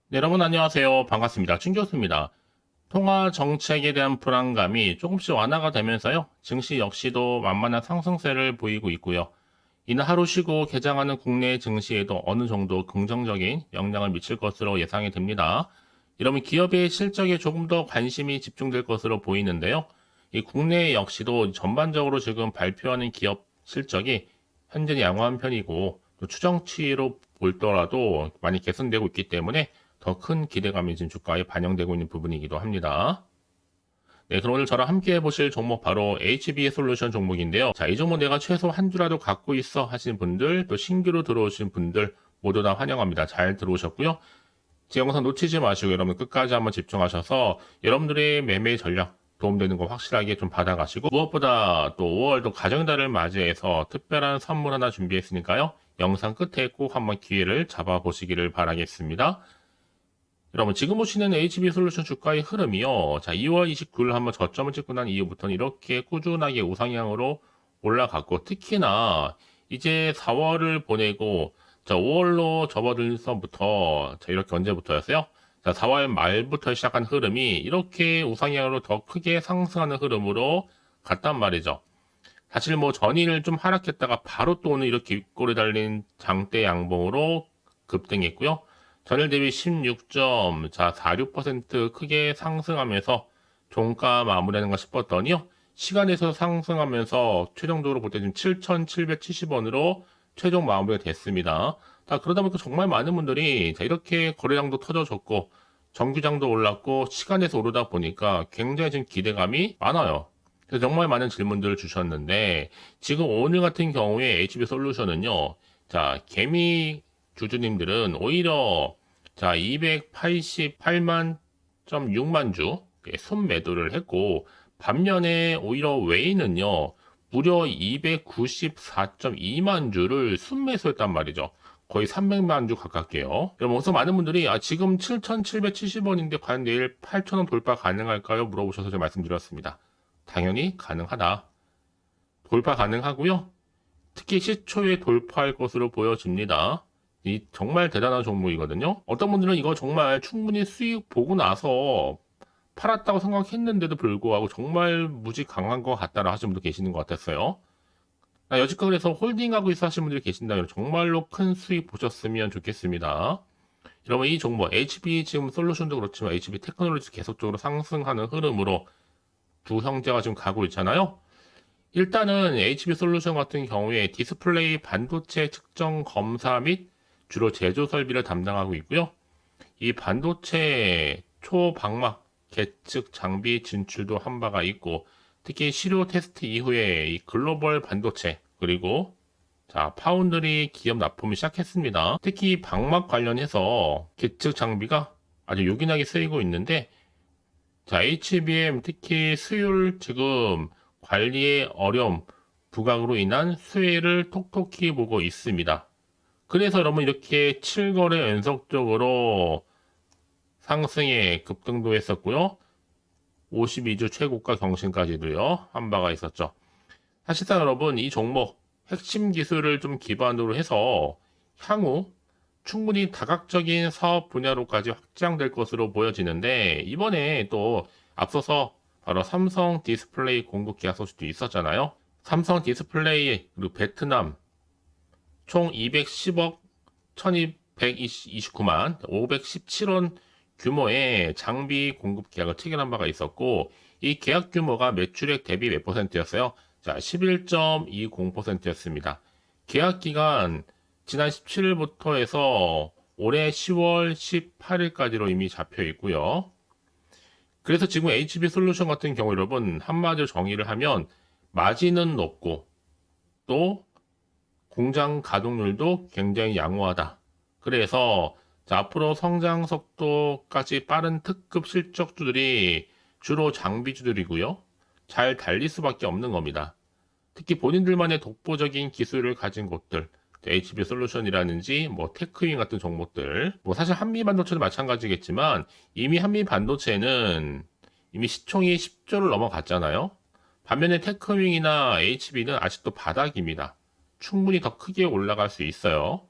네, 여러분 안녕하세요. 반갑습니다. 춘 교수입니다. 통화 정책에 대한 불안감이 조금씩 완화가 되면서요. 증시 역시도 만만한 상승세를 보이고 있고요. 이는 하루 쉬고 개장하는 국내 증시에도 어느 정도 긍정적인 영향을 미칠 것으로 예상이 됩니다. 이러면 기업의 실적에 조금 더 관심이 집중될 것으로 보이는데요. 이 국내 역시도 전반적으로 지금 발표하는 기업 실적이 현재는 양호한 편이고 또 추정치로 볼더라도 많이 개선되고 있기 때문에 더 큰 기대감이 지금 주가에 반영되고 있는 부분이기도 합니다. 네, 그럼 오늘 저랑 함께 해보실 종목 바로 HB 솔루션 종목인데요. 자, 이 종목 내가 최소 한 주라도 갖고 있어 하시는 분들, 또 신규로 들어오신 분들 모두 다 환영합니다. 잘 들어오셨고요. 제 영상 놓치지 마시고 여러분 끝까지 한번 집중하셔서 여러분들의 매매 전략 도움되는 거 확실하게 좀 받아가시고 무엇보다 또 5월도 가정달을 맞이해서 특별한 선물 하나 준비했으니까요. 영상 끝에 꼭 한번 기회를 잡아보시기를 바라겠습니다. 여러분 지금 보시는 HB 솔루션 주가의 흐름이요. 자, 2월 29일 한번 저점을 찍고 난 이후부터는 이렇게 꾸준하게 우상향으로 올라갔고 특히나 이제 4월을 보내고 자, 5월로 접어들서부터 자, 이렇게 언제부터였어요? 자, 4월 말부터 시작한 흐름이 이렇게 우상향으로 더 크게 상승하는 흐름으로 갔단 말이죠. 사실 뭐 전일을 좀 하락했다가 바로 또 오늘 이렇게 윗골에 달린 장대 양봉으로 급등했고요. 전일 대비 16점, 자, 46% 크게 상승하면서 종가 마무리하는가 싶었더니요. 시간에서 상승하면서 최종적으로 볼 때 지금 7,770원으로 최종 마무리가 됐습니다. 자, 그러다 보니까 정말 많은 분들이 자, 이렇게 거래량도 터져졌고 정규장도 올랐고 시간에서 오르다 보니까 굉장히 지금 기대감이 많아요. 그래서 정말 많은 질문들을 주셨는데 지금 오늘 같은 경우에 HB 솔루션은요. 자, 개미 주주님들은 오히려 자, 288만 6만 주 손매도를 했고 반면에 오히려 웨이는요. 무려 294.2만 주를 순매수했단 말이죠. 거의 300만 주 가깝게요. 여러분, 우선 많은 분들이 지금 7,770원인데 과연 내일 8,000원 돌파 가능할까요? 물어보셔서 제가 말씀드렸습니다. 당연히 가능하다. 돌파 가능하고요. 특히 시초에 돌파할 것으로 보여집니다. 이 정말 대단한 종목이거든요. 어떤 분들은 이거 정말 충분히 수익 보고 나서 팔았다고 생각했는데도 불구하고 정말 무지 강한 것 같다라 하시는 분도 계시는 것 같았어요. 여지껏 그래서 홀딩하고 있어 하시는 분들이 계신다면 정말로 큰 수익 보셨으면 좋겠습니다. 여러분 이 종목 HB 지금 솔루션도 그렇지만 HB 테크놀로지 계속적으로 상승하는 흐름으로 두 형제가 지금 가고 있잖아요. 일단은 HB 솔루션 같은 경우에 디스플레이 반도체 측정 검사 및 주로 제조 설비를 담당하고 있고요. 이 반도체 초방막 계측 장비 진출도 한 바가 있고 특히 시료 테스트 이후에 이 글로벌 반도체 그리고 자 파운드리 기업 납품을 시작했습니다. 특히 방막 관련해서 계측 장비가 아주 요긴하게 쓰이고 있는데 자 HBM 특히 수율 지금 관리의 어려움 부각으로 인한 수혜를 톡톡히 보고 있습니다. 그래서 여러분 이렇게 7거래 연속적으로 상승에 급등도 했었고요. 52주 최고가 경신까지도요. 한 바가 있었죠. 사실상 여러분 이 종목 핵심 기술을 좀 기반으로 해서 향후 충분히 다각적인 사업 분야로까지 확장될 것으로 보여지는데 이번에 또 앞서서 바로 삼성 디스플레이 공급 계약 소식도 있었잖아요. 삼성 디스플레이 그리고 베트남 총 210억 1229만 517원 규모의 장비 공급 계약을 체결한 바가 있었고 이 계약 규모가 매출액 대비 몇 퍼센트였어요? 자, 11.20%였습니다. 계약 기간 지난 17일부터 해서 올해 10월 18일까지로 이미 잡혀 있고요. 그래서 지금 HB 솔루션 같은 경우 여러분 한마디로 정의를 하면 마진은 높고 또 공장 가동률도 굉장히 양호하다. 그래서 앞으로 성장 속도까지 빠른 특급 실적주들이 주로 장비주들이고요. 잘 달릴 수밖에 없는 겁니다. 특히 본인들만의 독보적인 기술을 가진 곳들, HB 솔루션이라든지 뭐 테크윈 같은 종목들, 뭐 사실 한미 반도체도 마찬가지겠지만 이미 한미 반도체는 이미 시총이 10조를 넘어갔잖아요. 반면에 테크윈이나 HB는 아직도 바닥입니다. 충분히 더 크게 올라갈 수 있어요.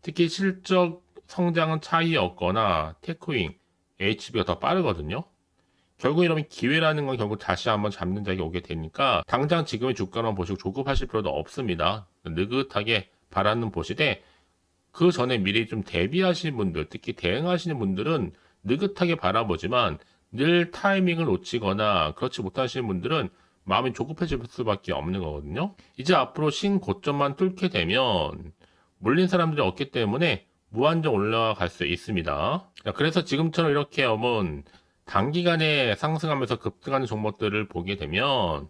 특히 실적 성장은 차이였거나 테크윙, HB가 더 빠르거든요. 결국 이러면 기회라는 건 결국 다시 한번 잡는 자리가 오게 되니까 당장 지금의 주가만 보시고 조급하실 필요도 없습니다. 느긋하게 바라는 보시되 그 전에 미리 좀 대비하시는 분들, 특히 대응하시는 분들은 느긋하게 바라보지만 늘 타이밍을 놓치거나 그렇지 못하시는 분들은 마음이 조급해질 수밖에 없는 거거든요. 이제 앞으로 신고점만 뚫게 되면 몰린 사람들이 없기 때문에 무한정 올라갈 수 있습니다. 그래서 지금처럼 이렇게 오면 단기간에 상승하면서 급등하는 종목들을 보게 되면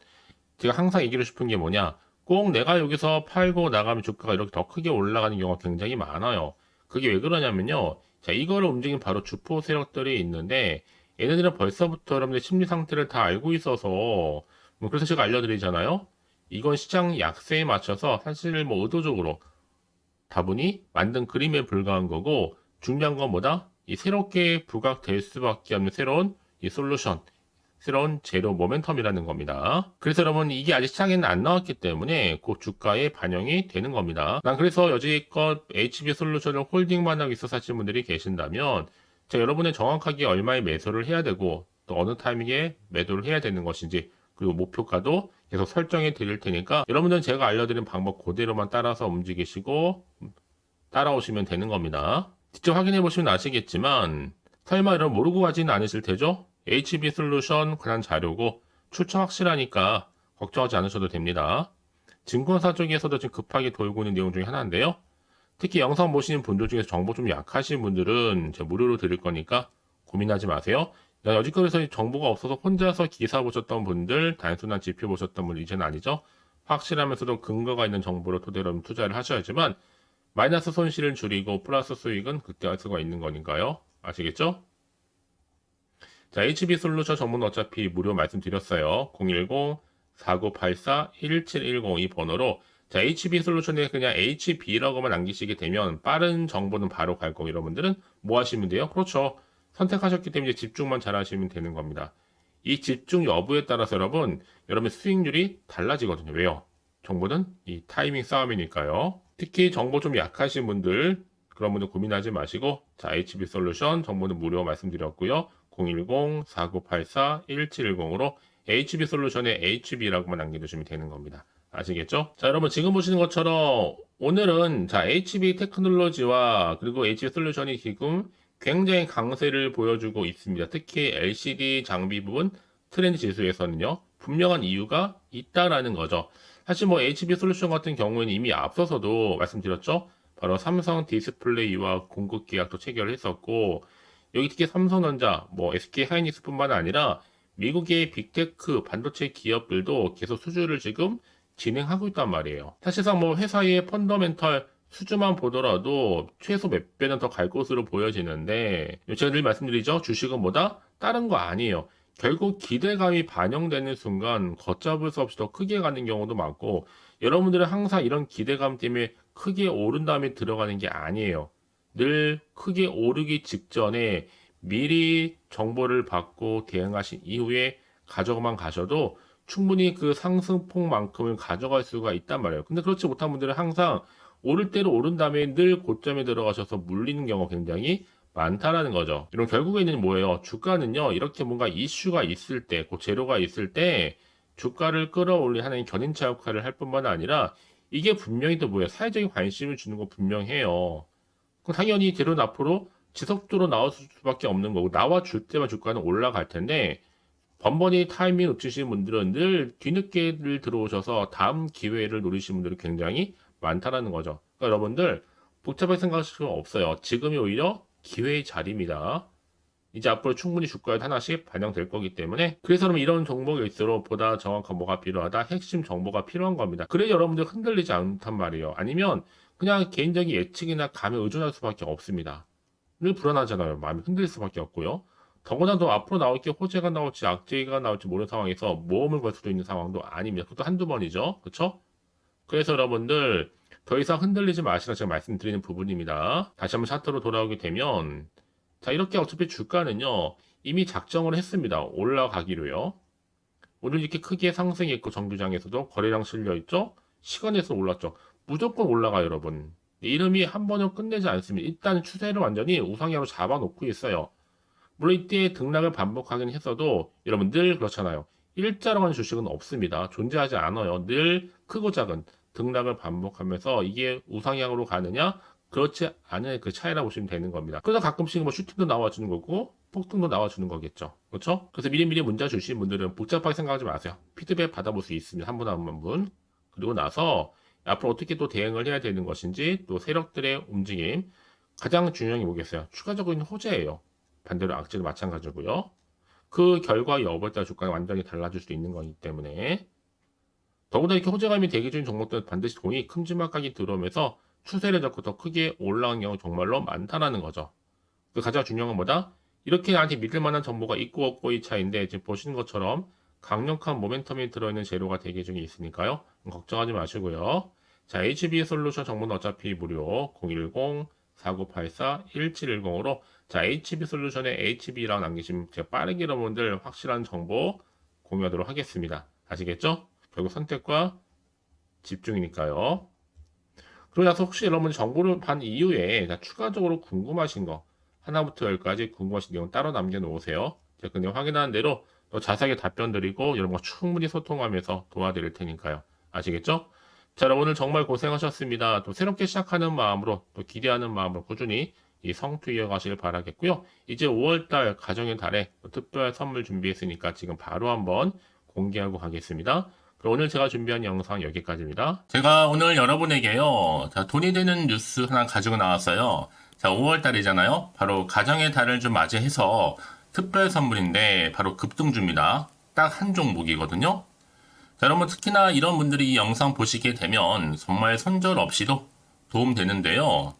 제가 항상 얘기를 싶은 게 뭐냐, 꼭 내가 여기서 팔고 나가면 주가가 이렇게 더 크게 올라가는 경우가 굉장히 많아요. 그게 왜 그러냐면요, 자, 이거를 움직이는 바로 주포 세력들이 있는데 얘네들은 벌써부터 여러분들 심리 상태를 다 알고 있어서 그래서 제가 알려드리잖아요. 이건 시장 약세에 맞춰서 사실 의도적으로 다분히 만든 그림에 불과한 거고, 중요한 건 뭐다? 이 새롭게 부각될 수밖에 없는 새로운 이 솔루션, 새로운 재료 모멘텀이라는 겁니다. 그래서 여러분 이게 아직 시장에는 안 나왔기 때문에 그 주가에 반영이 되는 겁니다. 난 그래서 여지껏 HB 솔루션을 홀딩만 하고 있어 사시는 분들이 계신다면, 자, 여러분은 정확하게 얼마에 매수를 해야 되고 또 어느 타이밍에 매도를 해야 되는 것인지, 그리고 목표가도 계속 설정해 드릴 테니까 여러분들은 제가 알려드린 방법 그대로만 따라서 움직이시고 따라오시면 되는 겁니다. 직접 확인해 보시면 아시겠지만 설마 여러분 모르고 가지는 않으실 테죠? HB 솔루션 관한 자료고 출처 확실하니까 걱정하지 않으셔도 됩니다. 증권사 쪽에서도 지금 급하게 돌고 있는 내용 중에 하나인데요. 특히 영상 보시는 분들 중에서 정보 좀 약하신 분들은 제가 무료로 드릴 거니까 고민하지 마세요. 여지껏에서 정보가 없어서 혼자서 기사 보셨던 분들, 단순한 지표 보셨던 분들 이제는 아니죠. 확실하면서도 근거가 있는 정보를 토대로 투자를 하셔야지만 마이너스 손실을 줄이고 플러스 수익은 극대화할 수가 있는 거니까요. 아시겠죠? 자, HB 솔루션 전문은 어차피 무료 말씀드렸어요. 010-4984-1710 이 번호로, 자, HB 솔루션에 그냥 HB라고만 남기시게 되면 빠른 정보는 바로 갈 거고, 여러분들은 뭐 하시면 돼요? 그렇죠. 선택하셨기 때문에 집중만 잘 하시면 되는 겁니다. 이 집중 여부에 따라서 여러분 수익률이 달라지거든요. 왜요? 정보는 이 타이밍 싸움이니까요. 특히 정보 좀 약하신 분들, 그런 분들 고민하지 마시고, 자, HB 솔루션 정보는 무료 말씀드렸고요. 010-4984-1710으로 HB 솔루션에 HB라고만 남겨주시면 되는 겁니다. 아시겠죠? 자, 여러분 지금 보시는 것처럼 오늘은 자, HB 테크놀로지와 그리고 HB 솔루션이 지금 굉장히 강세를 보여주고 있습니다. 특히 LCD 장비 부분 트렌드 지수에서는요, 분명한 이유가 있다라는 거죠. 사실 HB 솔루션 같은 경우에는 이미 앞서서도 말씀드렸죠. 바로 삼성 디스플레이와 공급 계약도 체결을 했었고, 여기 특히 삼성전자, SK 하이닉스뿐만 아니라 미국의 빅테크 반도체 기업들도 계속 수주를 지금 진행하고 있단 말이에요. 사실상 회사의 펀더멘털 수주만 보더라도 최소 몇 배는 더 갈 것으로 보여지는데, 제가 늘 말씀드리죠. 주식은 뭐다? 다른 거 아니에요. 결국 기대감이 반영되는 순간 걷잡을 수 없이 더 크게 가는 경우도 많고, 여러분들은 항상 이런 기대감 때문에 크게 오른 다음에 들어가는 게 아니에요. 늘 크게 오르기 직전에 미리 정보를 받고 대응하신 이후에 가져만 가셔도 충분히 그 상승폭만큼을 가져갈 수가 있단 말이에요. 근데 그렇지 못한 분들은 항상 오를 대로 오른 다음에 늘 고점에 들어가셔서 물리는 경우가 굉장히 많다라는 거죠. 이런 결국에는 뭐예요? 주가는요, 이렇게 뭔가 이슈가 있을 때, 그 재료가 있을 때 주가를 끌어올리는 하나의 견인차 역할을 할 뿐만 아니라 이게 분명히 또 뭐예요? 사회적인 관심을 주는 거 분명해요. 그럼 당연히 재료는 앞으로 지속적으로 나올 수밖에 없는 거고, 나와줄 때만 주가는 올라갈 텐데, 번번이 타이밍 놓치시는 분들은 늘 뒤늦게를 들어오셔서 다음 기회를 노리시는 분들이 굉장히 많다라는 거죠. 그러니까 여러분들 복잡하게 생각하실 필요 없어요. 지금이 오히려 기회의 자리입니다. 이제 앞으로 충분히 주가에 하나씩 반영될 거기 때문에, 그래서 그러면 이런 정보일수록 보다 정확한 뭐가 필요하다, 핵심 정보가 필요한 겁니다. 그래 여러분들 흔들리지 않단 말이에요. 아니면 그냥 개인적인 예측이나 감에 의존할 수밖에 없습니다. 늘 불안하잖아요. 마음이 흔들릴 수밖에 없고요. 더구나 앞으로 나올 게 호재가 나올지 악재가 나올지 모르는 상황에서 모험을 걸 수도 있는 상황도 아닙니다. 그것도 한두 번이죠. 그렇죠? 그래서 여러분들 더 이상 흔들리지 마시라 제가 말씀드리는 부분입니다. 다시 한번 차트로 돌아오게 되면, 자, 이렇게 어차피 주가는요, 이미 작정을 했습니다. 올라가기로요. 오늘 이렇게 크게 상승했고, 정규장에서도 거래량 실려있죠? 시간에서 올랐죠. 무조건 올라가요, 여러분. 이름이 한 번은 끝내지 않습니다. 일단 추세를 완전히 우상향으로 잡아놓고 있어요. 물론 이때 등락을 반복하긴 했어도 여러분 늘 그렇잖아요. 일자로 가는 주식은 없습니다. 존재하지 않아요. 늘 크고 작은 등락을 반복하면서 이게 우상향으로 가느냐? 그렇지 않은 그 차이라고 보시면 되는 겁니다. 그래서 가끔씩 뭐 슈팅도 나와주는 거고 폭등도 나와주는 거겠죠. 그렇죠? 그래서 미리미리 문자 주신 분들은 복잡하게 생각하지 마세요. 피드백 받아볼 수 있습니다. 한 분 한 분. 그리고 나서 앞으로 어떻게 또 대응을 해야 되는 것인지 또 세력들의 움직임 가장 중요한 게 뭐겠어요? 추가적인 호재예요. 반대로 악재도 마찬가지고요. 그 결과 여부에 따라 주가가 완전히 달라질 수 있는 거기 때문에 더구나 이렇게 호재감이 대기 중인 종목들은 반드시 돈이 큼지막하게 들어오면서 추세를 잡고 더 크게 올라간 경우 정말로 많다라는 거죠. 그 가장 중요한 건 뭐다? 이렇게 나한테 믿을 만한 정보가 있고 없고의 차이인데 지금 보시는 것처럼 강력한 모멘텀이 들어있는 재료가 대기 중에 있으니까요. 걱정하지 마시고요. 자, HB솔루션 정보는 어차피 무료 010-4984-1710으로 자, HB솔루션에 HB라고 남기시면 제가 빠르게 여러분들 확실한 정보 공유하도록 하겠습니다. 아시겠죠? 결국 선택과 집중이니까요. 그러고 나서 혹시 여러분 정보를 반 이후에 추가적으로 궁금하신 거 하나부터 열까지 궁금하신 내용 따로 남겨놓으세요. 제가 그 내용 확인하는 대로 더 자세하게 답변 드리고 여러분과 충분히 소통하면서 도와드릴 테니까요. 아시겠죠? 자, 여러분 오늘 정말 고생하셨습니다. 또 새롭게 시작하는 마음으로 또 기대하는 마음으로 꾸준히 이 성투 이어가시길 바라겠고요. 이제 5월달 가정의 달에 특별 선물 준비했으니까 지금 바로 한번 공개하고 가겠습니다. 그럼 오늘 제가 준비한 영상 여기까지입니다. 제가 오늘 여러분에게요. 자, 돈이 되는 뉴스 하나 가지고 나왔어요. 자, 5월달이잖아요. 바로 가정의 달을 좀 맞이해서 특별 선물인데 바로 급등주입니다. 딱 한 종목이거든요. 자, 여러분 특히나 이런 분들이 이 영상 보시게 되면 정말 손절 없이도 도움되는데요.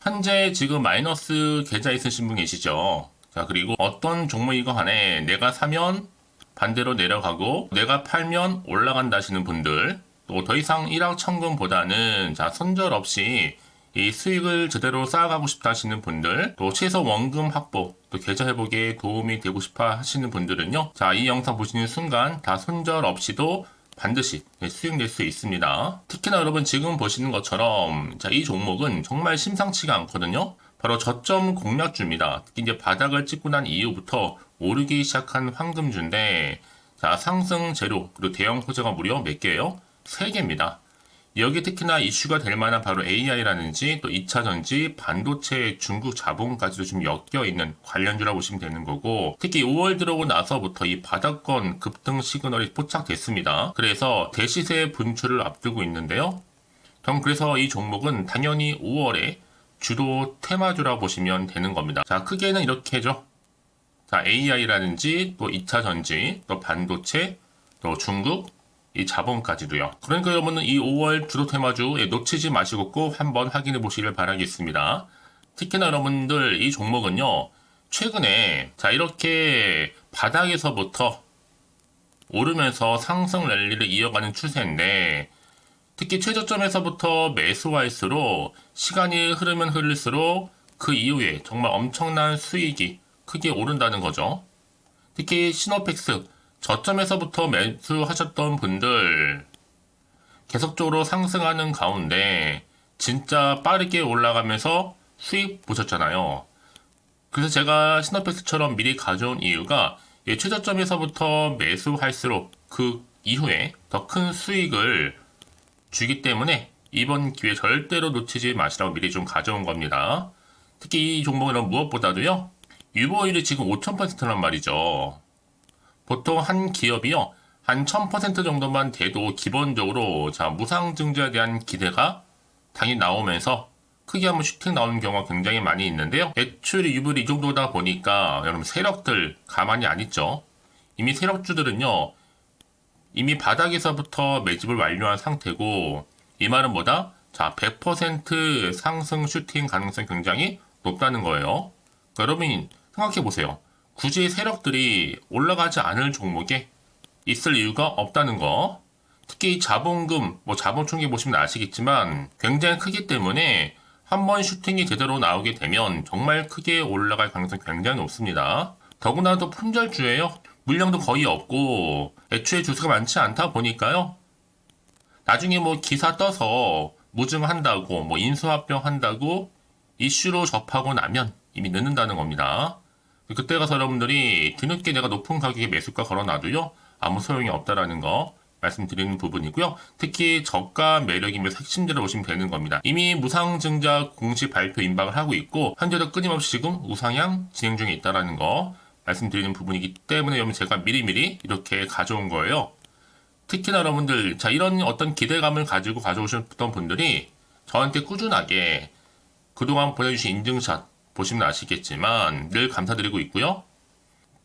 현재 지금 마이너스 계좌 있으신 분 계시죠? 자, 그리고 어떤 종목이건 간에 내가 사면 반대로 내려가고 내가 팔면 올라간다 하시는 분들, 또 더 이상 일확천금보다는 자, 손절 없이 이 수익을 제대로 쌓아가고 싶다 하시는 분들, 또 최소 원금 확보, 또 계좌 회복에 도움이 되고 싶어 하시는 분들은요. 자, 이 영상 보시는 순간 다 손절 없이도 반드시 수익 낼 수 있습니다. 특히나 여러분 지금 보시는 것처럼 자, 이 종목은 정말 심상치가 않거든요. 바로 저점 공략주입니다. 특히 이제 바닥을 찍고 난 이후부터 오르기 시작한 황금주인데 자, 상승 재료 그리고 대형 호재가 무려 몇 개예요? 3개입니다. 여기 특히나 이슈가 될 만한 바로 AI라든지 또 2차전지, 반도체, 중국 자본까지도 좀 엮여있는 관련주라고 보시면 되는 거고 특히 5월 들어오고 나서부터 이 바닥권 급등 시그널이 포착됐습니다. 그래서 대시세 분출을 앞두고 있는데요. 그럼 그래서 이 종목은 당연히 5월에 주도 테마주라고 보시면 되는 겁니다. 자, 크게는 이렇게죠. 자, AI라든지 또 2차전지, 또 반도체, 또 중국, 이 자본까지도요. 그러니까 여러분은 이 5월 주도 테마주 놓치지 마시고 꼭 한번 확인해 보시길 바라겠습니다. 특히나 여러분들 이 종목은요. 최근에 자, 이렇게 바닥에서부터 오르면서 상승 랠리를 이어가는 추세인데 특히 최저점에서부터 매수할수록 시간이 흐르면 흐를수록 그 이후에 정말 엄청난 수익이 크게 오른다는 거죠. 특히 시노펙스 저점에서부터 매수하셨던 분들 계속적으로 상승하는 가운데 진짜 빠르게 올라가면서 수익 보셨잖아요. 그래서 제가 시노펙스처럼 미리 가져온 이유가 최저점에서부터 매수할수록 그 이후에 더 큰 수익을 주기 때문에 이번 기회 절대로 놓치지 마시라고 미리 좀 가져온 겁니다. 특히 이 종목은 무엇보다도요. 유보율이 지금 5000%란 말이죠. 보통 한 기업이요. 한 1000% 정도만 돼도 기본적으로 자, 무상증자에 대한 기대가 당연히 나오면서 크게 한번 슈팅 나오는 경우가 굉장히 많이 있는데요. 매출이 유불이 이 정도다 보니까 여러분 세력들 가만히 안 있죠. 이미 세력주들은요. 이미 바닥에서부터 매집을 완료한 상태고 이 말은 뭐다? 자, 100% 상승 슈팅 가능성이 굉장히 높다는 거예요. 그러니까 여러분 생각해 보세요. 굳이 세력들이 올라가지 않을 종목에 있을 이유가 없다는 거. 특히 자본금, 자본 총계 보시면 아시겠지만 굉장히 크기 때문에 한번 슈팅이 제대로 나오게 되면 정말 크게 올라갈 가능성이 굉장히 높습니다. 더구나도 품절주예요. 물량도 거의 없고 애초에 주수가 많지 않다 보니까요. 나중에 기사 떠서 무증한다고, 뭐 인수합병한다고 이슈로 접하고 나면 이미 늦는다는 겁니다. 그때 가서 여러분들이 뒤늦게 내가 높은 가격에 매수가 걸어놔도요, 아무 소용이 없다라는 거 말씀드리는 부분이고요. 특히 저가 매력이면서 핵심들을 보시면 되는 겁니다. 이미 무상증자 공시 발표 임박을 하고 있고, 현재도 끊임없이 지금 우상향 진행 중에 있다라는 거 말씀드리는 부분이기 때문에 여러분 제가 미리미리 이렇게 가져온 거예요. 특히나 여러분들, 자, 이런 어떤 기대감을 가지고 가져오셨던 분들이 저한테 꾸준하게 그동안 보내주신 인증샷 보시면 아시겠지만 늘 감사드리고 있고요.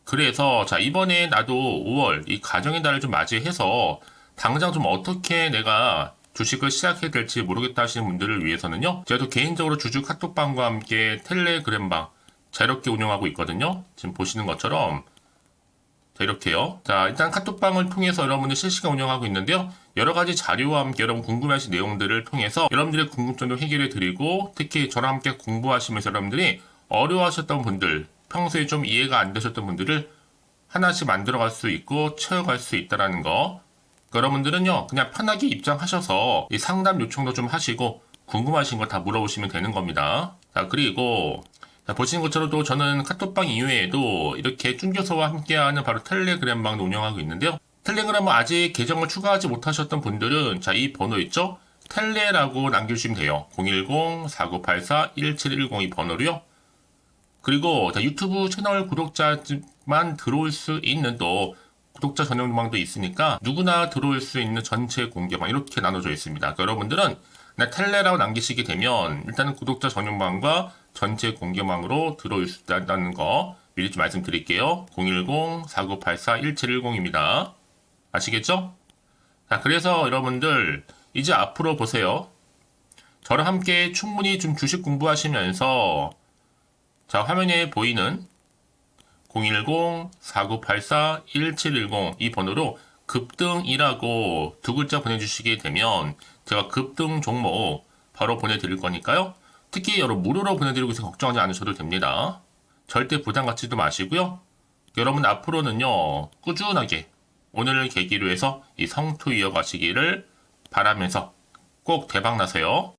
그래서 자, 이번에 나도 5월 이 가정의 달을 좀 맞이해서 당장 좀 어떻게 내가 주식을 시작해야 될지 모르겠다 하시는 분들을 위해서는요, 제가 또 개인적으로 주주 카톡방과 함께 텔레그램방 자유롭게 운영하고 있거든요. 지금 보시는 것처럼 자, 이렇게요. 자, 일단 카톡방을 통해서 여러분들 실시간 운영하고 있는데요. 여러 가지 자료와 함께 여러분 궁금해하신 내용들을 통해서 여러분들의 궁금증도 해결해 드리고, 특히 저랑 함께 공부하시면서 여러분들이 어려워하셨던 분들, 평소에 좀 이해가 안 되셨던 분들을 하나씩 만들어갈 수 있고 채워갈 수 있다는 거. 여러분들은요, 그냥 편하게 입장하셔서 이 상담 요청도 좀 하시고 궁금하신 거 다 물어보시면 되는 겁니다. 자, 그리고 자, 보시는 것처럼 또 저는 카톡방 이외에도 이렇게 쭝교서와 함께하는 바로 텔레그램방도 운영하고 있는데요. 텔레그램은 아직 계정을 추가하지 못하셨던 분들은 자, 이 번호 있죠? 텔레라고 남겨주시면 돼요. 010-4984-1710 이 번호로요. 그리고 자, 유튜브 채널 구독자만 들어올 수 있는 또 구독자 전용방도 있으니까 누구나 들어올 수 있는 전체 공개방 이렇게 나눠져 있습니다. 그러니까 여러분들은 그냥 텔레라고 남기시게 되면 일단은 구독자 전용방과 전체 공개방으로 들어올 수 있다는 거 미리 좀 말씀드릴게요. 010-4984-1710입니다. 아시겠죠? 자, 그래서 여러분들 이제 앞으로 보세요. 저랑 함께 충분히 좀 주식 공부하시면서 자, 화면에 보이는 010-4984-1710 이 번호로 급등이라고 두 글자 보내주시게 되면 제가 급등 종목 바로 보내드릴 거니까요. 특히 여러분 무료로 보내드리고 있어서 걱정하지 않으셔도 됩니다. 절대 부담 갖지도 마시고요. 여러분 앞으로는요, 꾸준하게 오늘을 계기로 해서 이 성투 이어가시기를 바라면서 꼭 대박 나세요.